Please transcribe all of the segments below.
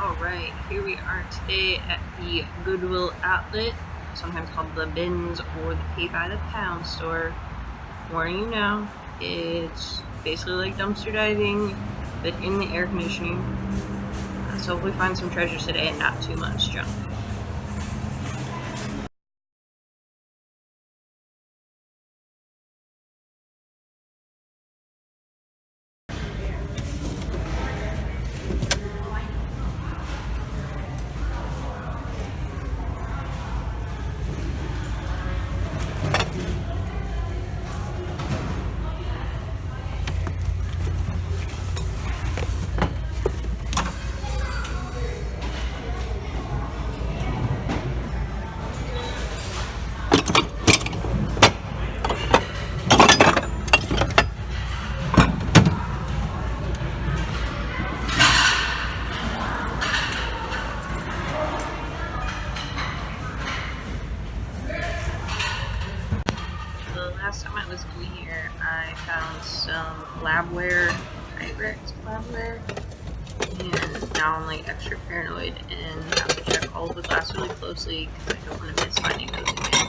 Alright, here we are today at the Goodwill Outlet, sometimes called the Bins or the Pay by the Pound store. Warning you now, it's basically like dumpster diving, but in the air conditioning. So hopefully find some treasures today and not too much junk. Last time I was in here, I found some labware, Pyrex labware, and now I'm like extra paranoid and have to check all of the glass really closely because I don't want to miss finding those again.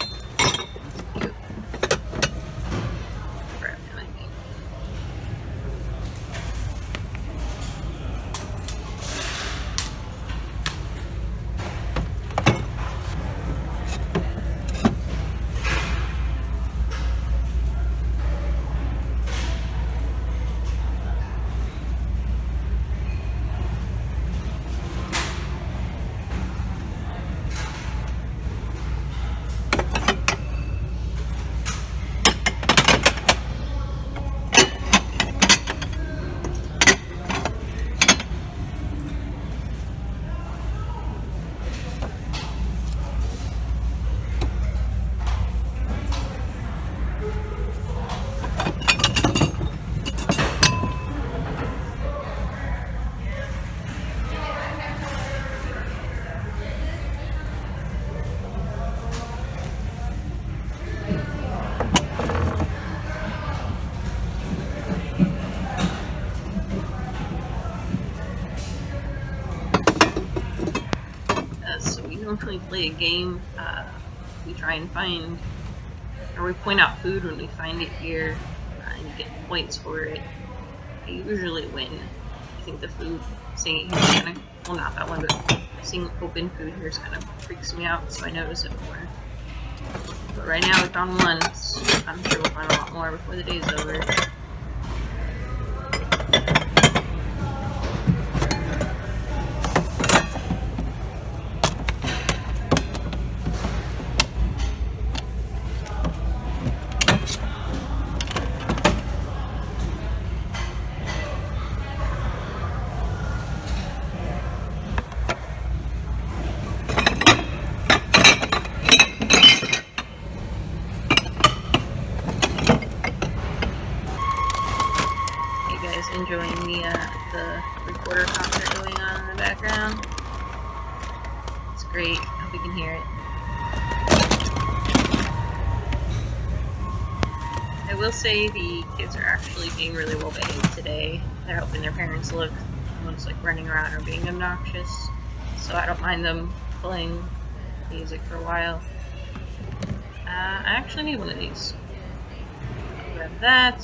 Cute. Grab him, I think. Normally play a game, we try and find, or we point out food when we find it here, and you get points for it. I usually win. I think the food, seeing it here kind of, well not that one, but seeing open food here kind of freaks me out, so I notice it more. But right now we found one, so I'm sure we'll find a lot more before the day's over. Enjoying the recorder concert going on in the background. It's great. I hope you can hear it. I will say the kids are actually being really well behaved today. They're helping their parents look. No one's like running around or being obnoxious, so I don't mind them playing music for a while. I actually need one of these. I'll grab that.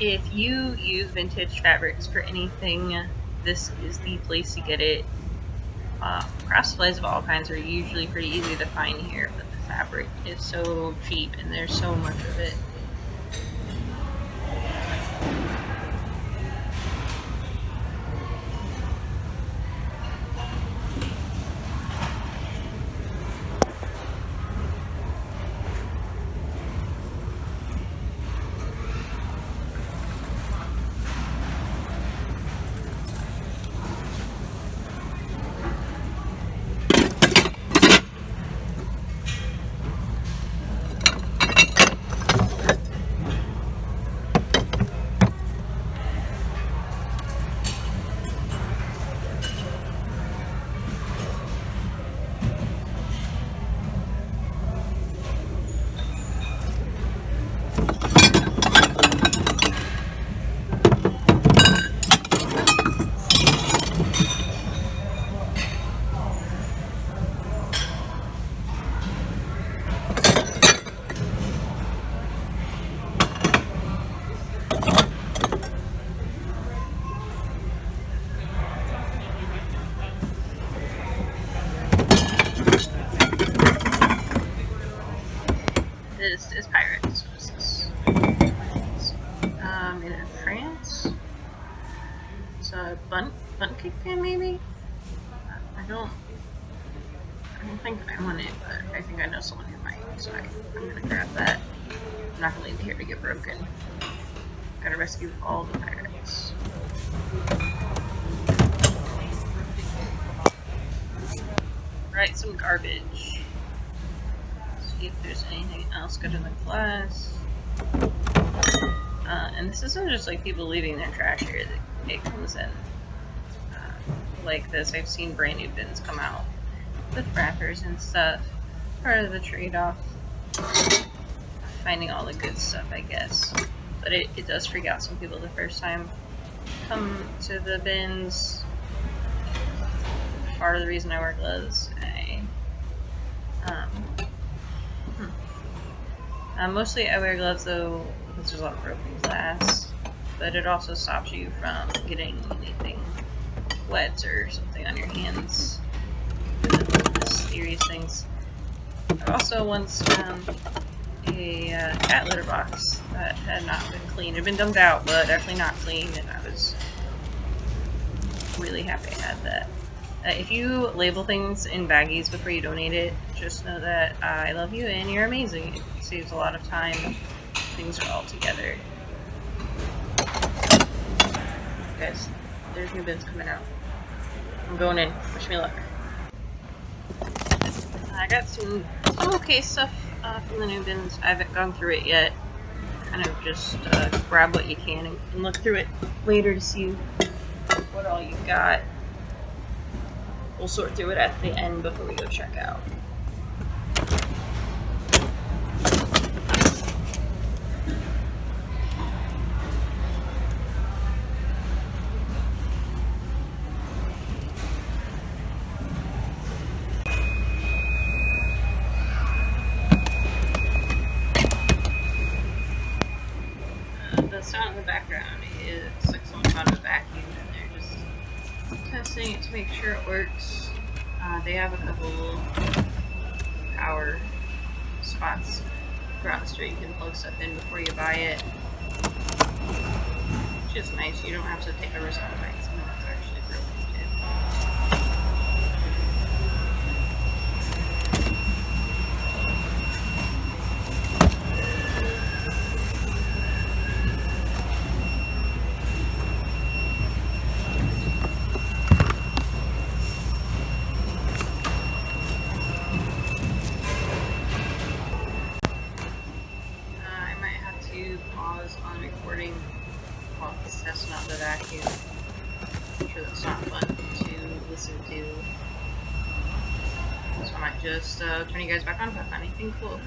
If you use vintage fabrics for anything, this is the place to get it. Craft supplies of all kinds are usually pretty easy to find here, but the fabric is so cheap and there's so much of it. This is Pirates. What is this? Made in France. It's a bun cake pan, maybe? I don't think I want it, but I think I know someone who might, so I'm gonna grab that. I'm not gonna leave it here to get broken. Gotta rescue all the pirates. Write some garbage. See if there's anything else good in the class. And this isn't just like people leaving their trash here. It comes in like this. I've seen brand new bins come out with wrappers and stuff. Part of the trade-off. Finding all the good stuff, I guess. But it does freak out some people the first time come to the bins. Part of the reason I wear gloves. Mostly I wear gloves though because there's a lot of broken glass, but it also stops you from getting anything wet or something on your hands. Mysterious things. I also once found a cat litter box that had not been cleaned. It had been dumped out, but definitely not cleaned, and I was really happy I had that. If you label things in baggies before you donate it, just know that I love you and you're amazing. It saves a lot of time. Things are all together. Guys, there's new bins coming out. I'm going in. Wish me luck. I got some okay stuff from the new bins. I haven't gone through it yet. Kind of just grab what you can and look through it later to see what all you got. We'll sort through it at the end before we go check out. The sound in the background is like someone found a vacuum and they're just testing it to make sure it works. They have a couple power spots throughout the street. You can plug stuff in before you buy it. Which is nice. You don't have to take a risk on buying something that's actually broken too. On recording while it's testing out the vacuum. I'm sure that's not fun to listen to. So I might just turn you guys back on if I find anything cool.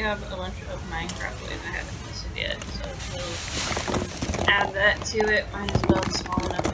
have a bunch of Minecraft toys I haven't listed yet, so we'll add that to it. Might as well, it's small enough.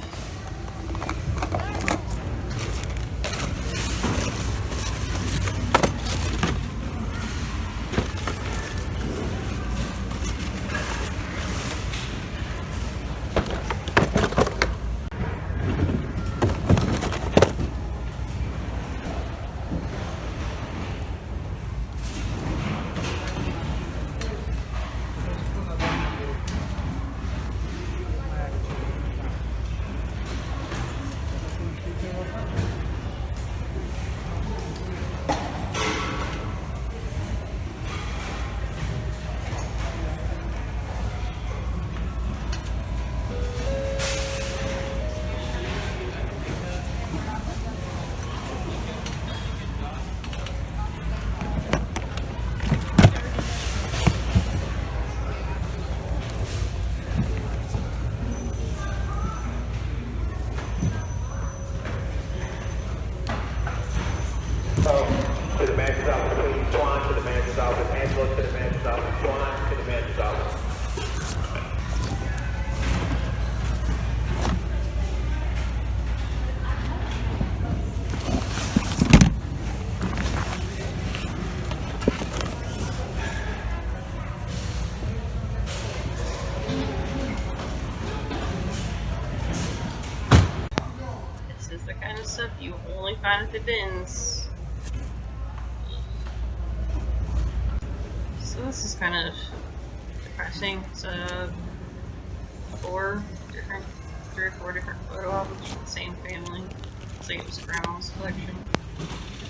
To the manager's office, please. Swan to the manager's office. Angela to the manager's office. Swan to the manager's office. This is the kind of stuff you only find at the bins. So this is kind of depressing. It's 3 or 4 different photo albums from the same family. It's like it was grandma's collection.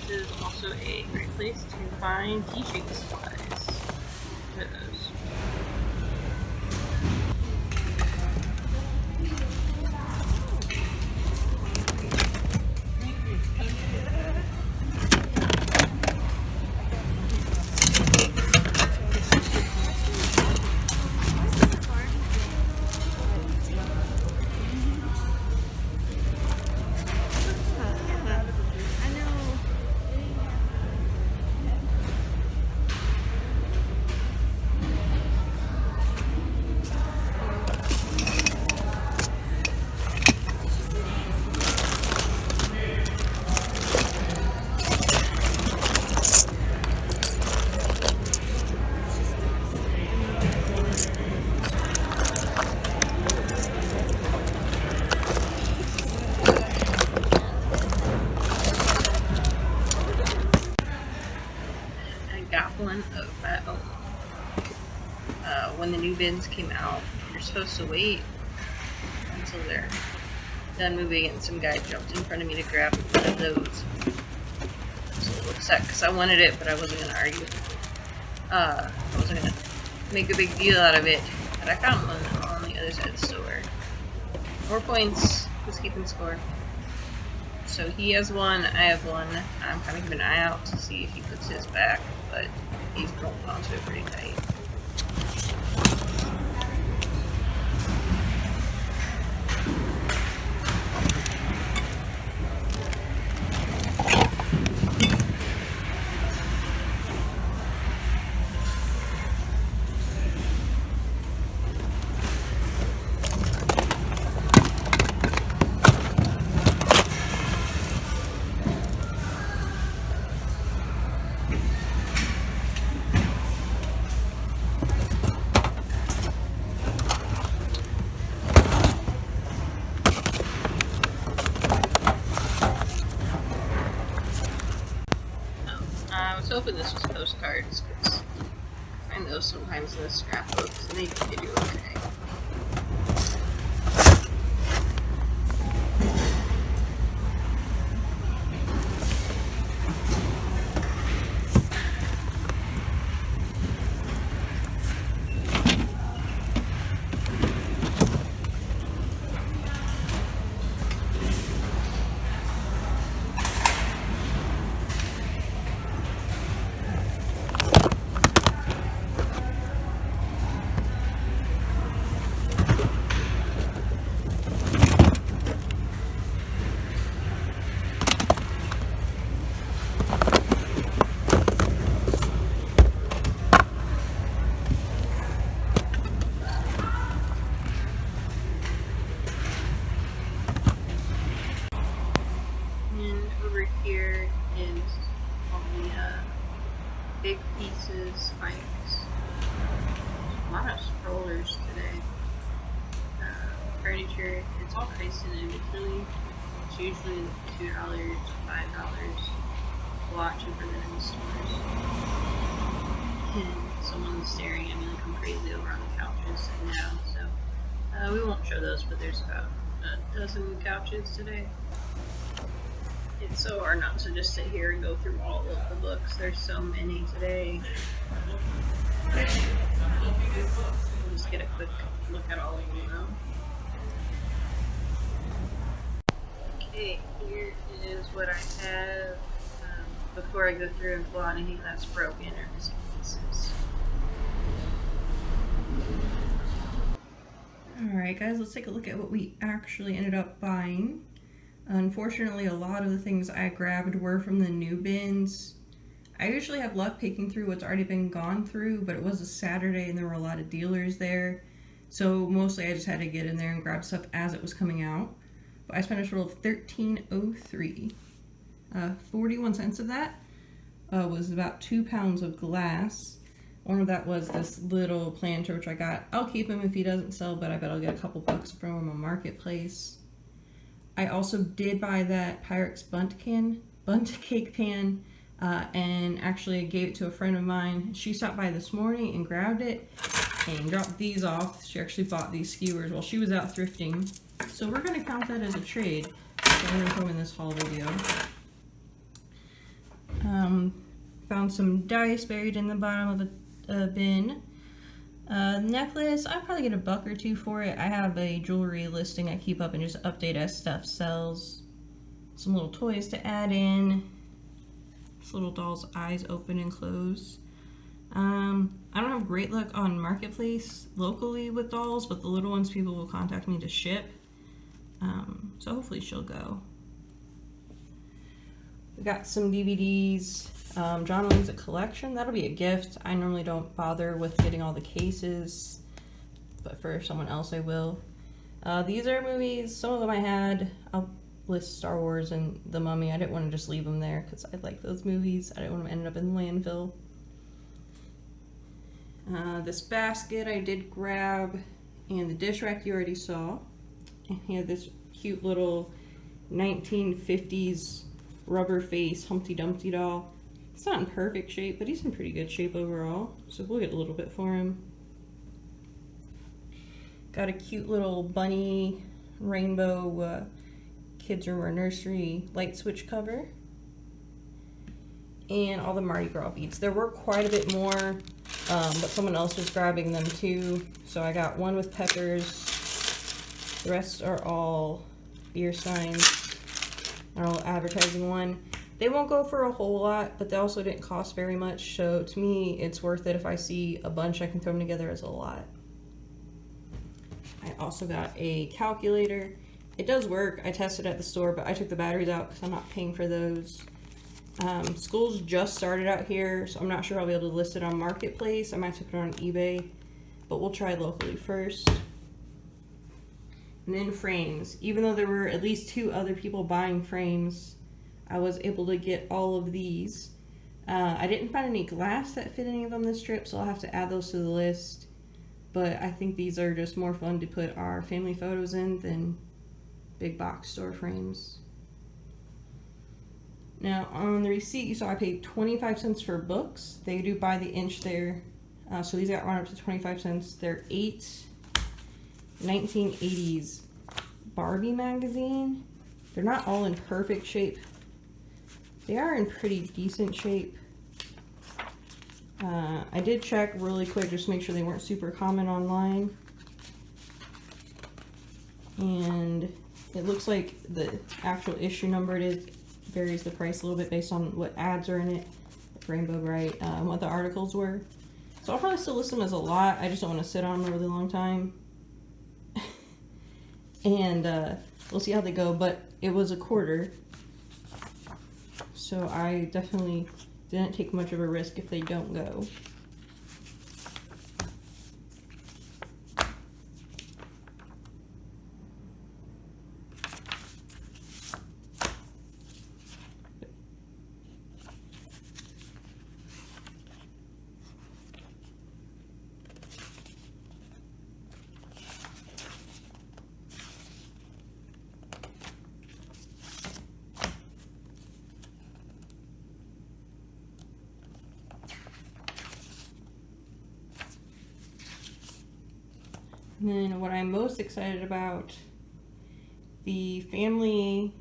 This is also a great place to find teaching supplies. Look at those. When the new bins came out, you're supposed to wait until they're done moving, and some guy jumped in front of me to grab one of those. I was a little upset because I wanted it, but I wasn't going to argue. I wasn't going to make a big deal out of it, but I found one on the other side of the store. 4 points. Who's keeping score? So he has one, I have one. I'm kind of keeping an eye out to see if he puts his back, but he's holding onto it pretty tight. I was hoping this was postcards, because I find those sometimes in the scrapbooks, and they do okay. accurate. It's all priced individually. It's usually $2 to $5. A lot cheaper than in the stores. And someone's staring at me like I'm crazy over on the couches sitting down, so we won't show those, but there's about a dozen couches today. It's so hard not to just sit here and go through all of the books. There's so many today. We'll just get a quick look at all of them now. Okay, here is what I have before I go through and pull out anything that's broken or missing pieces. Alright guys, let's take a look at what we actually ended up buying. Unfortunately, a lot of the things I grabbed were from the new bins. I usually have luck picking through what's already been gone through, but it was a Saturday and there were a lot of dealers there. So mostly I just had to get in there and grab stuff as it was coming out. But I spent a total of $13.03. 41 cents of that was about 2 pounds of glass. One of that was this little planter, which I got. I'll keep him if he doesn't sell, but I bet I'll get a couple bucks from him on Marketplace. I also did buy that Pyrex bundt cake pan, and actually gave it to a friend of mine. She stopped by this morning and grabbed it and dropped these off. She actually bought these skewers while she was out thrifting. So we're going to count that as a trade. So I'm going to throw in this haul video. Found some dice buried in the bottom of the bin. Necklace, I'll probably get a buck or two for it. I have a jewelry listing I keep up and just update as stuff sells. Some little toys to add in. This little doll's eyes open and close. I don't have great luck on Marketplace locally with dolls, but the little ones people will contact me to ship. So hopefully she'll go. We got some DVDs. John owns a collection. That'll be a gift. I normally don't bother with getting all the cases, but for someone else I will. These are movies. Some of them I had. I'll list Star Wars and The Mummy. I didn't want to just leave them there because I like those movies. I didn't want them to end up in the landfill. This basket I did grab, and the dish rack you already saw. And he had this cute little 1950s rubber face Humpty Dumpty doll. It's not in perfect shape, but he's in pretty good shape overall, so we'll get a little bit for him. Got a cute little bunny rainbow Kids Room or Nursery light switch cover. And all the Mardi Gras beads. There were quite a bit more, but someone else was grabbing them too. So I got one with peppers. The rest are all beer signs. Our little advertising one. They won't go for a whole lot, but they also didn't cost very much. So to me, it's worth it. If I see a bunch, I can throw them together as a lot. I also got a calculator. It does work. I tested at the store, but I took the batteries out because I'm not paying for those. School's just started out here, so I'm not sure I'll be able to list it on Marketplace. I might have to put it on eBay, but we'll try locally first. And then frames. Even though there were at least 2 other people buying frames, I was able to get all of these. I didn't find any glass that fit any of them this trip, so I'll have to add those to the list. But I think these are just more fun to put our family photos in than big box store frames. Now on the receipt you saw I paid 25 cents for books. They do by the inch there. So these got rounded up to 25 cents. They're 8 1980s Barbie magazine. They're not all in perfect shape. They are in pretty decent shape. I did check really quick just to make sure they weren't super common online. And it looks like the actual issue number it is varies the price a little bit based on what ads are in it, Rainbow Bright, what the articles were. So I'll probably still list them as a lot. I just don't want to sit on them a really long time. And we'll see how they go, but it was a quarter. So I definitely didn't take much of a risk if they don't go. And then what I'm most excited about, the family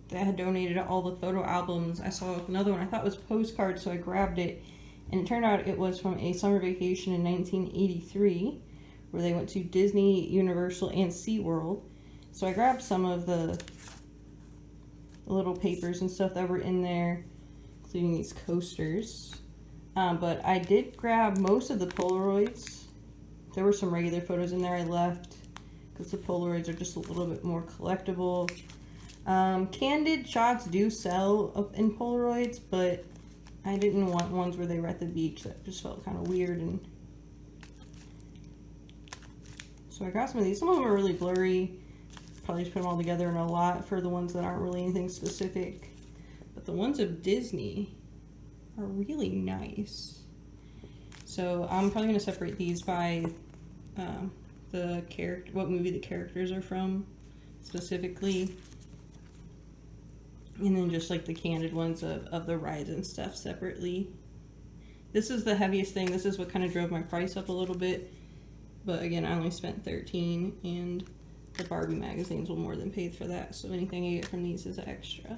that had donated all the photo albums, I saw another one I thought was postcards, so I grabbed it, and it turned out it was from a summer vacation in 1983 where they went to Disney, Universal, and SeaWorld. So I grabbed some of the little papers and stuff that were in there, including these coasters. But I did grab most of the Polaroids. There were some regular photos in there I left because the Polaroids are just a little bit more collectible. Candid shots do sell in Polaroids, but I didn't want ones where they were at the beach. That just felt kind of weird. And so I got some of these. Some of them are really blurry. Probably just put them all together in a lot for the ones that aren't really anything specific. But the ones of Disney are really nice. So I'm probably going to separate these by the character, what movie the characters are from specifically. And then just like the candid ones of the rides and stuff separately. This is the heaviest thing. This is what kind of drove my price up a little bit. But again, I only spent $13, and the Barbie magazines will more than pay for that. So anything I get from these is extra.